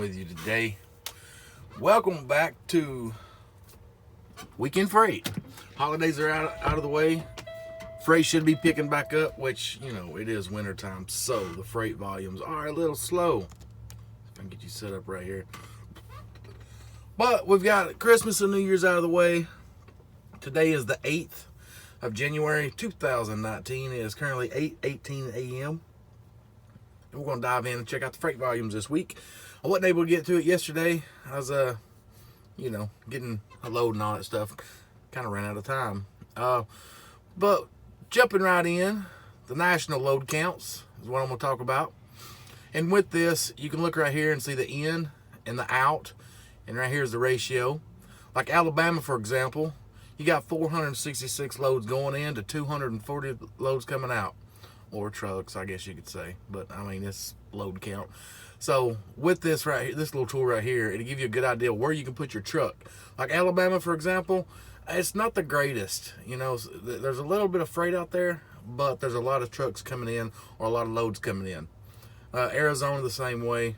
with you today. Welcome back to Weekend Freight. Holidays are out of the way. Freight should be picking back up, which, you know, it is wintertime, so the freight volumes are a little slow. I can get you set up right here. But we've got Christmas and New Year's out of the way. Today is the 8th of January 2019. It is currently 8:18 a.m. And we're going to dive in and check out the freight volumes this week. I wasn't able to get to it yesterday. I was, getting a load and all that stuff. Kind of ran out of time. But jumping right in, the national load counts is what I'm going to talk about. And with this, you can look right here and see the in and the out. And right here is the ratio. Like Alabama, for example, you got 466 loads going in to 240 loads coming out. Or trucks, I guess you could say. But, I mean, it's load count. So, with this right here, this little tool right here, it'll give you a good idea where you can put your truck. Like Alabama, for example, it's not the greatest. You know, there's a little bit of freight out there, but there's a lot of trucks coming in or a lot of loads coming in. Arizona, the same way.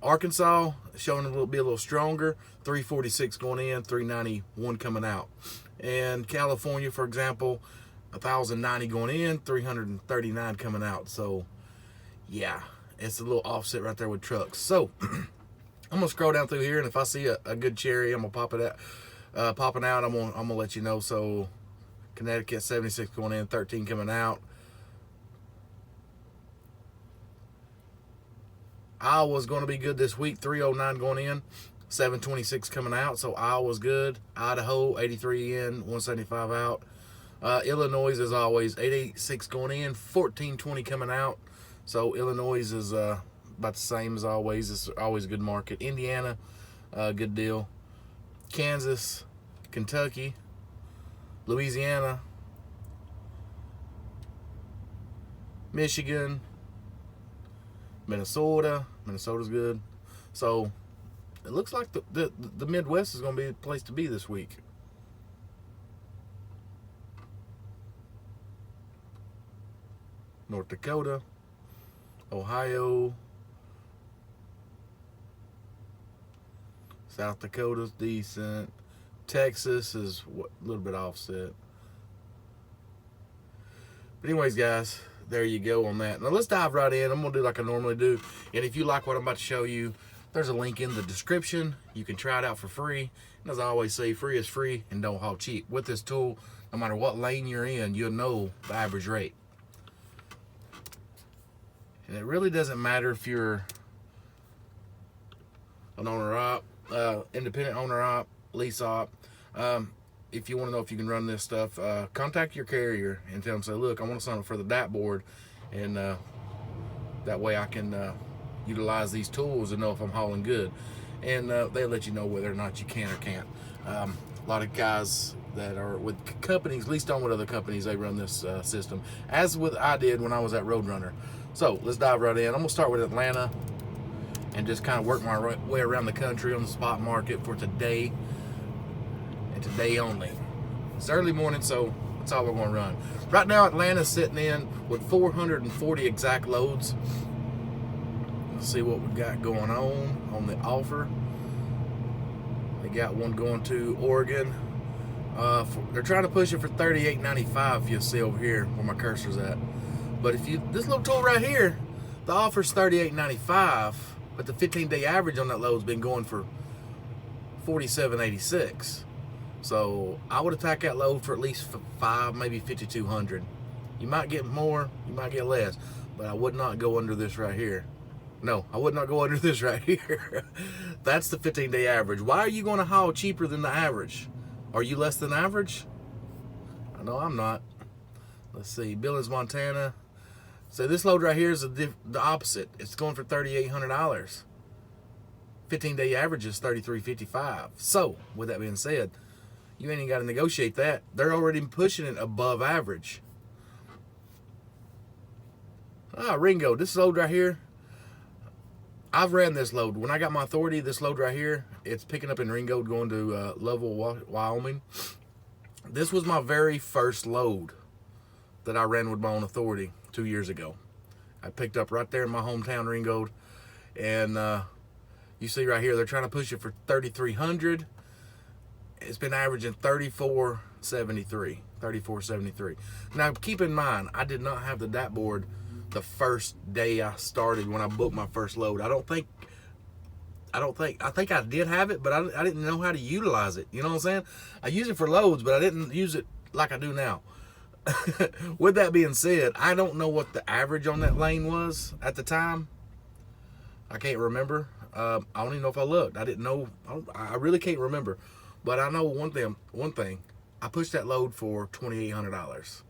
Arkansas, showing a little stronger. 346 going in, 391 coming out. And California, for example, 1,090 going in, 339 coming out. So, yeah, it's a little offset right there with trucks. So, I'm gonna scroll down through here, and if I see a good cherry, I'm gonna pop it out. Popping out, I'm gonna let you know. So, Connecticut 76 going in, 13 coming out. Iowa's going to be good this week, 309 going in, 726 coming out. So Iowa's good. Idaho 83 in, 175 out. Illinois, as always, 886 going in, 1420 coming out. So Illinois is about the same as always. It's always a good market. Indiana, good deal. Kansas, Kentucky, Louisiana, Michigan, Minnesota's good. So it looks like the Midwest is going to be a place to be this week. North Dakota, Ohio, South Dakota's decent. Texas is a little bit offset. But anyways, guys, there you go on that. Now let's dive right in. I'm going to do like I normally do. And if you like what I'm about to show you, there's a link in the description. You can try it out for free. And as I always say, free is free and don't haul cheap. With this tool, no matter what lane you're in, you'll know the average rate. And it really doesn't matter if you're an owner-op, independent owner-op, lease-op. If you want to know if you can run this stuff, contact your carrier and tell them, say, look, I want to sign up for the DAT Board. And that way I can utilize these tools and know if I'm hauling good. And they'll let you know whether or not you can or can't. A lot of guys that are with companies, leased on with other companies, they run this system. As I did when I was at Roadrunner. So let's dive right in. I'm going to start with Atlanta and just kind of work my way around the country on the spot market for today and today only. It's early morning, so that's all we're going to run. Right now, Atlanta's sitting in with 440 exact loads. Let's see what we've got going on the offer. They got one going to Oregon. They're trying to push it for $38.95. If you'll see over here where my cursor's at. But this little tool right here, the offer's $38.95, but the 15-day average on that load's been going for $47.86. So I would attack that load for at least $5, maybe $5,200. You might get more, you might get less, but I would not go under this right here. No, I would not go under this right here. That's the 15-day average. Why are you going to haul cheaper than the average? Are you less than average? I know I'm not. Let's see, Billings, Montana. So this load right here is the opposite. It's going for $3,800. 15-day average is $33.55. So, with that being said, you ain't even got to negotiate that. They're already pushing it above average. Ringo, this load right here, I've ran this load. When I got my authority, this load right here, it's picking up in Ringo going to Lovell, Wyoming. This was my very first load that I ran with my own authority 2 years ago. I picked up right there in my hometown, Ringgold, and You see right here, they're trying to push it for 3,300. It's been averaging 34.73. Now, keep in mind, I did not have the DAT board the first day I started when I booked my first load. I think I did have it, but I didn't know how to utilize it. You know what I'm saying? I use it for loads, but I didn't use it like I do now. With that being said, I don't know what the average on that lane was at the time. I can't remember. I don't even know if I looked. I didn't know. I really can't remember. But I know one thing. I pushed that load for $2,800.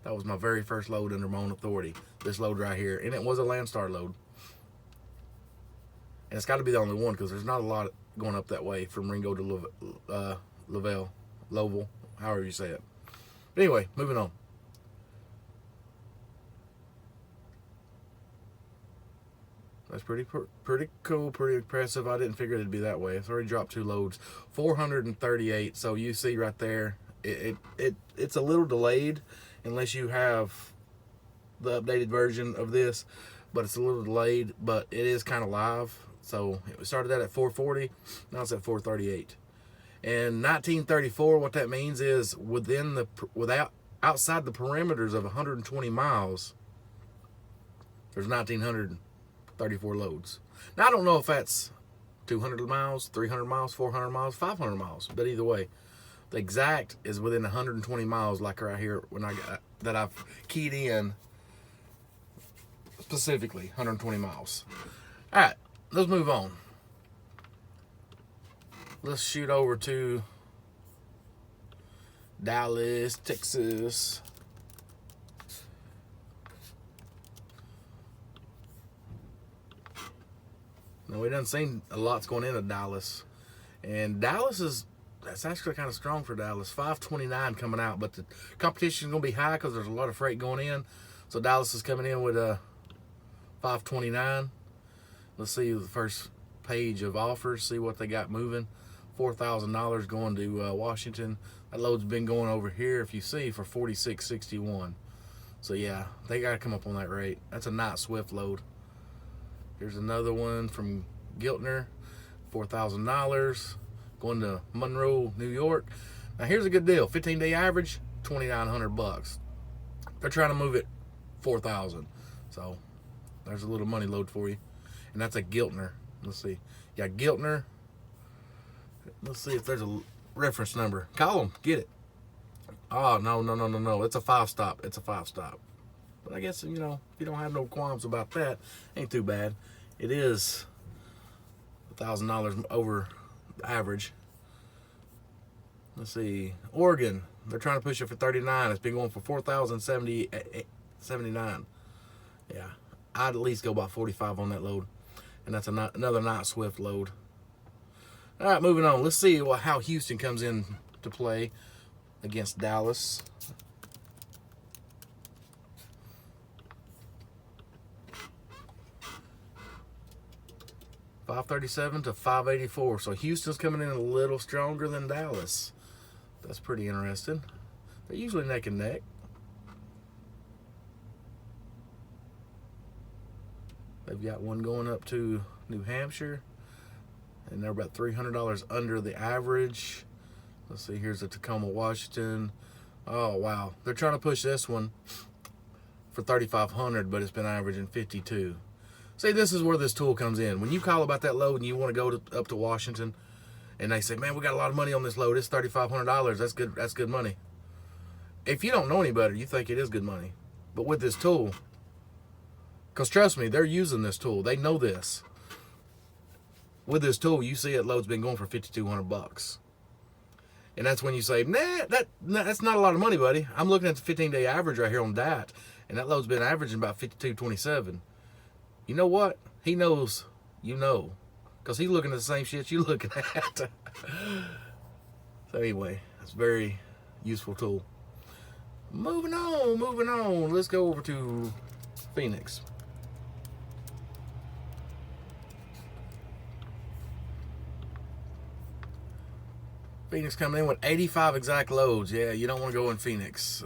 That was my very first load under my own authority. This load right here. And it was a Landstar load. And it's got to be the only one because there's not a lot going up that way from Ringo to Lovell, however you say it. But anyway, moving on. That's pretty cool, pretty impressive. I didn't figure it'd be that way. It's already dropped 2 loads, 438. So you see right there, it's a little delayed unless you have the updated version of this, but it's a little delayed, but it is kind of live. So it started that at 440, now it's at 438. And 1934, what that means is outside the perimeters of 120 miles, there's 1,934 loads. Now I don't know if that's 200 miles, 300 miles, 400 miles, 500 miles, but either way, the exact is within 120 miles, like right here when I got that I've keyed in specifically 120 miles. All right, let's move on. Let's shoot over to Dallas, Texas. Now, we done seen a lot's going into Dallas. And Dallas that's actually kind of strong for Dallas. 529 coming out, but the competition is going to be high because there's a lot of freight going in. So Dallas is coming in with a 529. Let's see the first page of offers, see what they got moving. $4,000 going to Washington. That load's been going over here, if you see, for $46.61. So yeah, they got to come up on that rate. That's a not Swift load. Here's another one from Giltner, $4,000 going to Monroe, New York. Now here's a good deal. 15-day average, $2,900. They're trying to move it 4,000. So there's a little money load for you. And that's a Giltner. Let's see. Yeah, Giltner. Let's see if there's a reference number. Call them. Get it. Oh, no. It's a 5-stop. It's a 5-stop. But I guess, you know, if you don't have no qualms about that, ain't too bad. It is $1,000 over average. Let's see. Oregon. They're trying to push it for 39. It's been going for 4,079. Yeah. I'd at least go about 45 on that load. And that's another not Swift load. All right, moving on. Let's see how Houston comes in to play against Dallas. $537 to $584. So Houston's coming in a little stronger than Dallas. That's pretty interesting. They're usually neck and neck. They've got one going up to New Hampshire, and they're about $300 under the average. Let's see, here's a Tacoma, Washington. Oh, wow. They're trying to push this one for $3,500, but it's been averaging 52. See, this is where this tool comes in. When you call about that load and you want to go up to Washington, and they say, man, we got a lot of money on this load. It's $3,500. That's good. That's good money. If you don't know any better, you think it is good money. But with this tool, because trust me, they're using this tool. They know this. With this tool, you see that load's been going for $5,200. And that's when you say, that's not a lot of money, buddy. I'm looking at the 15-day average right here on DAT, and that load's been averaging about $52.27. You know what? He knows you know, because he's looking at the same shit you're looking at. So anyway, it's a very useful tool. Moving on. Let's go over to Phoenix. Phoenix coming in with 85 exact loads. Yeah, you don't want to go in Phoenix.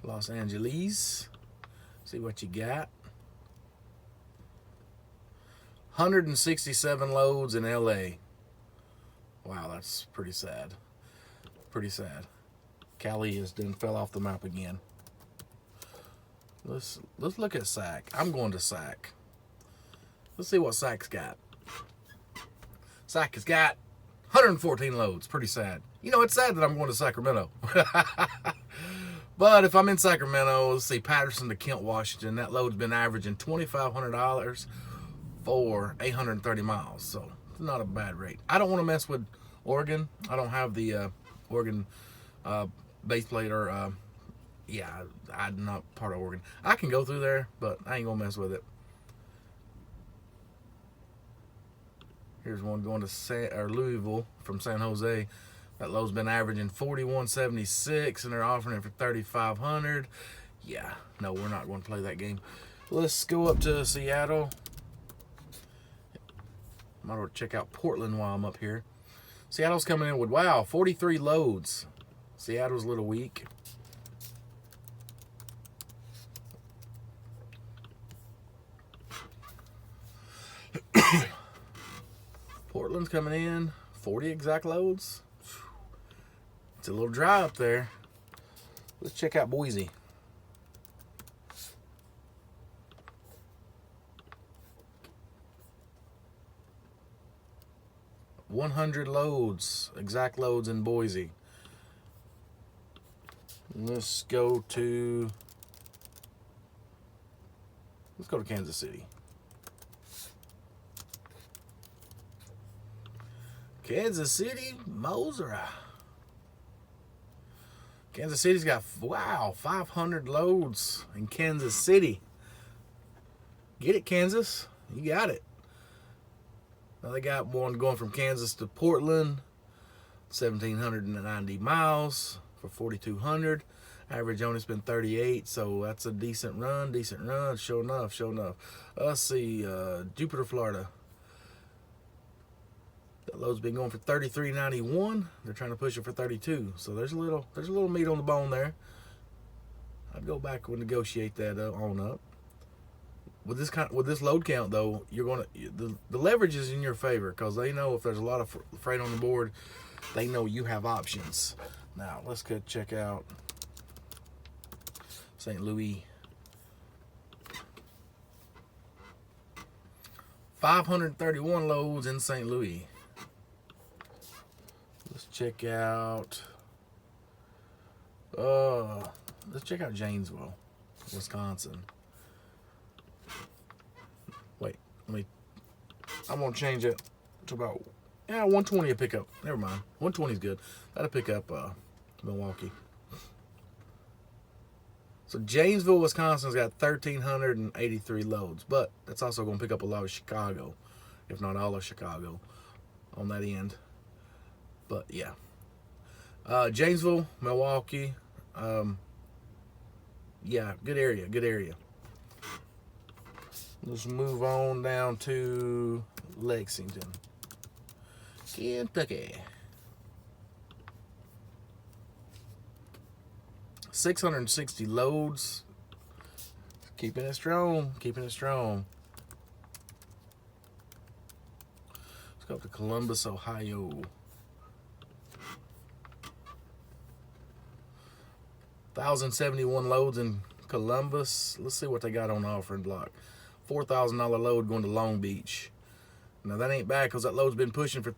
Los Angeles. See See what you got. 167 loads in LA. Wow, that's pretty sad. Pretty sad. Cali has done fell off the map again. Let's look at SAC. I'm going to SAC. Let's see what SAC's got. SAC has got 114 loads. Pretty sad. You know, it's sad that I'm going to Sacramento. But if I'm in Sacramento, let's see, Patterson to Kent, Washington, that load's been averaging $2,500 for 830 miles. So it's not a bad rate. I don't want to mess with Oregon. I don't have the Oregon base plate or yeah, I'm not part of Oregon. I can go through there, but I ain't gonna mess with it. Here's one going to Louisville from San Jose. That load's been averaging 41.76, and they're offering it for 3,500. Yeah, no, we're not going to play that game. Let's go up to Seattle. Might as well check out Portland while I'm up here. Seattle's coming in with, wow, 43 loads. Seattle's a little weak. Portland's coming in 40 exact loads. It's a little dry up there. Let's check out Boise. $100 loads, exact loads in Boise. Let's go to Kansas City. Kansas City, Moser. Kansas City's got, wow, 500 loads in Kansas City. Get it, Kansas. You got it. Now they got one going from Kansas to Portland, 1,790 miles for 4,200. Average only been 38, so that's a decent run. Sure enough. Let's see, Jupiter, Florida. That load's been going for 33.91. They're trying to push it for 32. So there's a little meat on the bone there. I'd go back and negotiate that on up. With this load count though, you're gonna the leverage is in your favor because they know if there's a lot of freight on the board, they know you have options. Now let's go check out St. Louis. 531 loads in St. Louis. Let's check out Janesville, Wisconsin. Wait, I'm gonna change it to about 120 a pickup. Never mind, 120 is good. That'll pick up Milwaukee. So Janesville, Wisconsin's got 1,383 loads, but that's also gonna pick up a lot of Chicago, if not all of Chicago, on that end. But yeah, Janesville, Milwaukee, yeah, good area. Let's move on down to Lexington, Kentucky. 660 loads, keeping it strong. Let's go up to Columbus, Ohio. 1,071 loads in Columbus. Let's see what they got on the offering block. $4,000 load going to Long Beach. Now that ain't bad because that load's been pushing for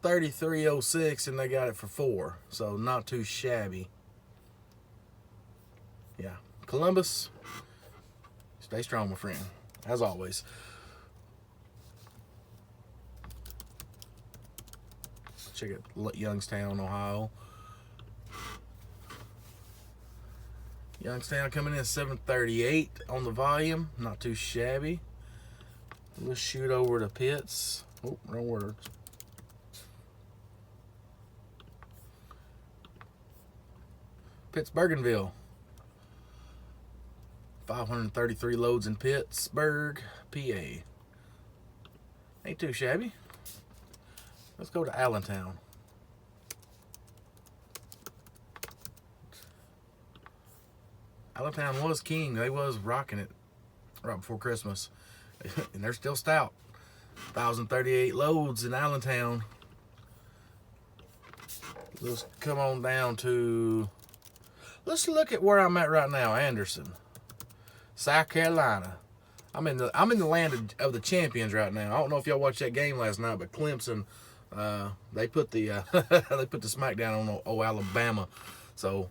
33.06 and they got it for 4. So not too shabby. Yeah, Columbus, stay strong, my friend, as always. Check it, Youngstown, Ohio. Youngstown coming in at 738 on the volume, not too shabby. Let's shoot over to Pitts. Oh, wrong words. Pittsburghville. 533 loads in Pittsburgh, PA. Ain't too shabby. Let's go to Allentown. Allentown was king. They was rocking it right before Christmas. And they're still stout. 1,038 loads in Allentown. Let's come on down to, let's look at where I'm at right now. Anderson, South Carolina. I'm in the land of the champions right now. I don't know if y'all watched that game last night, but Clemson, they put the they put the smackdown on old Alabama. So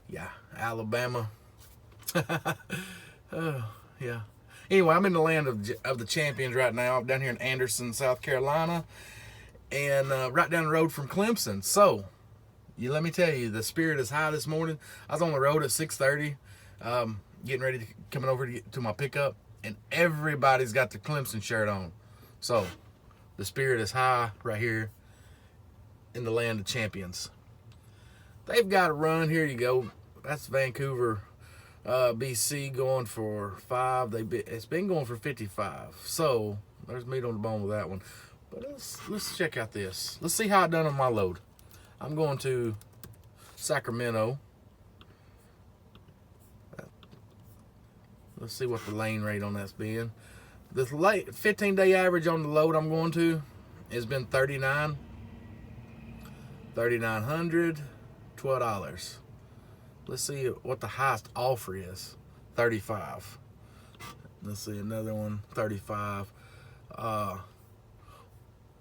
yeah, Alabama. Yeah. Anyway, I'm in the land of the champions right now. I'm down here in Anderson, South Carolina, and right down the road from Clemson. So let me tell you, the spirit is high this morning. I was on the road at 6:30. Getting ready coming over to get to my pickup, and everybody's got the Clemson shirt on. So the spirit is high right here in the land of champions. They've got a run. Here you go. That's Vancouver, BC, going for 5. It's been going for 55. So there's meat on the bone with that one. But let's check out this. Let's see how I done on my load. I'm going to Sacramento. Let's see what the lane rate on that's been. The 15-day average on the load I'm going to has been 39. 3,900, $12. Let's see what the highest offer is. 35. Let's see another one. 35. I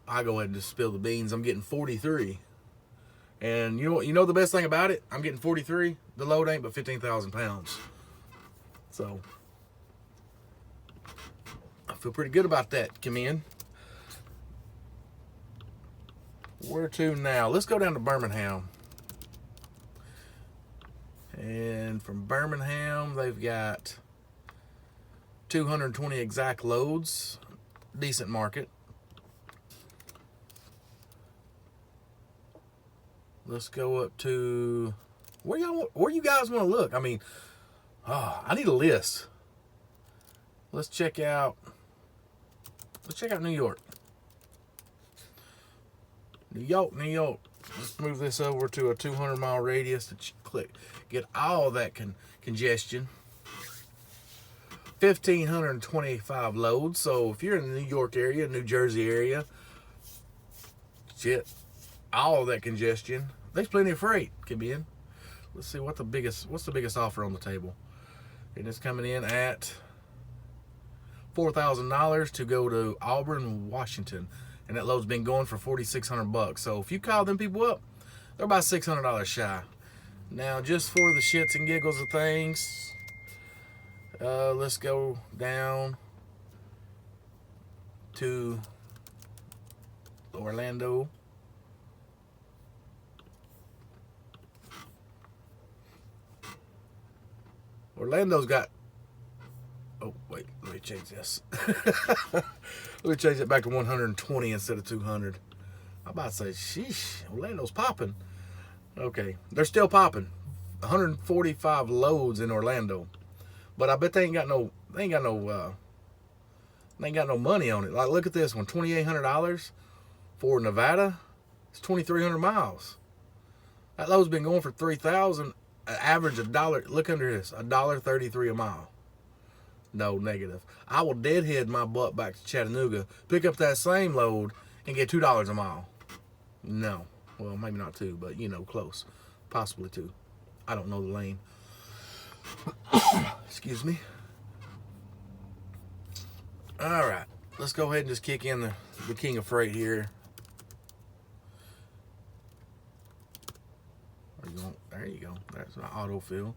go ahead and just spill the beans. I'm getting 43. And you know the best thing about it? I'm getting 43. The load ain't but 15,000 pounds. So I feel pretty good about that. Come in. Where to now? Let's go down to Birmingham. And from Birmingham, they've got 220 exact loads. Decent market. Let's go up to where you guys want to look. I mean, I need a list. Let's check out New York. New York. Let's move this over to a 200-mile radius to get all that congestion. 1,525 loads. So if you're in the New York area, New Jersey area, shit, all that congestion. There's plenty of freight can be in. Let's see what's the biggest offer on the table. And it's coming in at $4,000 to go to Auburn, Washington, and that load's been going for $4,600. So if you call them people up, they're about $600 shy. Now, just for the shits and giggles of things, let's go down to Orlando. Orlando's got, oh wait, let me change this. Let me change it back to 120 instead of 200. I'm about to say, sheesh, Orlando's popping. Okay, they're still popping. 145 loads in Orlando, but I bet they ain't got no money on it. Like, look at this one, $2,800 for Nevada. It's 2,300 miles. That load's been going for 3,000. Average $1. Look under this, $1.33 a mile. No, negative. I will deadhead my butt back to Chattanooga, pick up that same load, and get $2 a mile. No, well, maybe not 2, but close, possibly 2. I don't know the lane. Excuse me. All right, let's go ahead and just kick in the king of freight here. There you go. That's my autofill.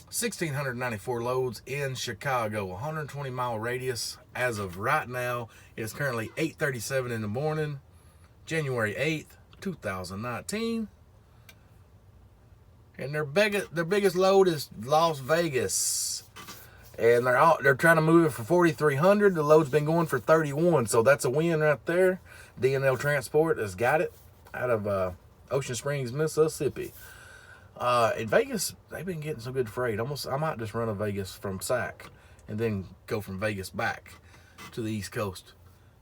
1,694 loads in Chicago. 120-mile radius. As of right now, it's currently 8:37 in the morning, January 8th, 2019. And their biggest load is Las Vegas. And they're trying to move it for 4,300. The load's been going for 31, so that's a win right there. D&L Transport has got it out of Ocean Springs, Mississippi. In Vegas, they've been getting some good freight. I might just run a Vegas from Sac and then go from Vegas back to the East Coast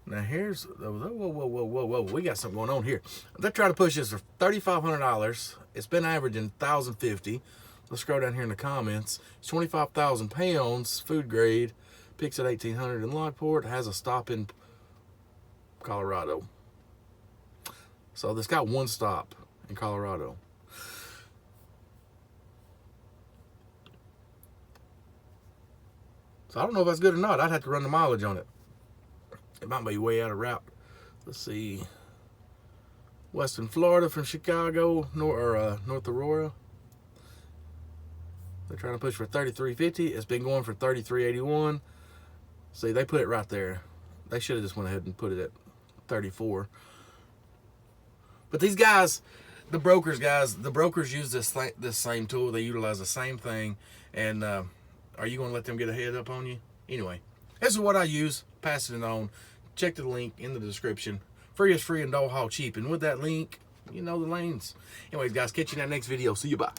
Now here's, whoa, we got something going on here. They're trying to push this for $3,500. It's been averaging $1,050. Let's scroll down here in the comments. It's 25,000 pounds, food grade, picks at 1,800 in Lockport, has a stop in Colorado. So this got one stop in Colorado. So I don't know if that's good or not. I'd have to run the mileage on it. It might be way out of route. Let's see. Western Florida from Chicago, North Aurora. They're trying to push for $3,350. It's been going for $3,381. See, they put it right there. They should have just went ahead and put it at 34. But these guys, the brokers use this same tool. They utilize the same thing. And are you going to let them get a head up on you? Anyway, this is what I use. Passing it on. Check the link in the description. Free is free and don't haul cheap. And with that link, you know the lanes. Anyways, guys, catch you in that next video. See you. Bye.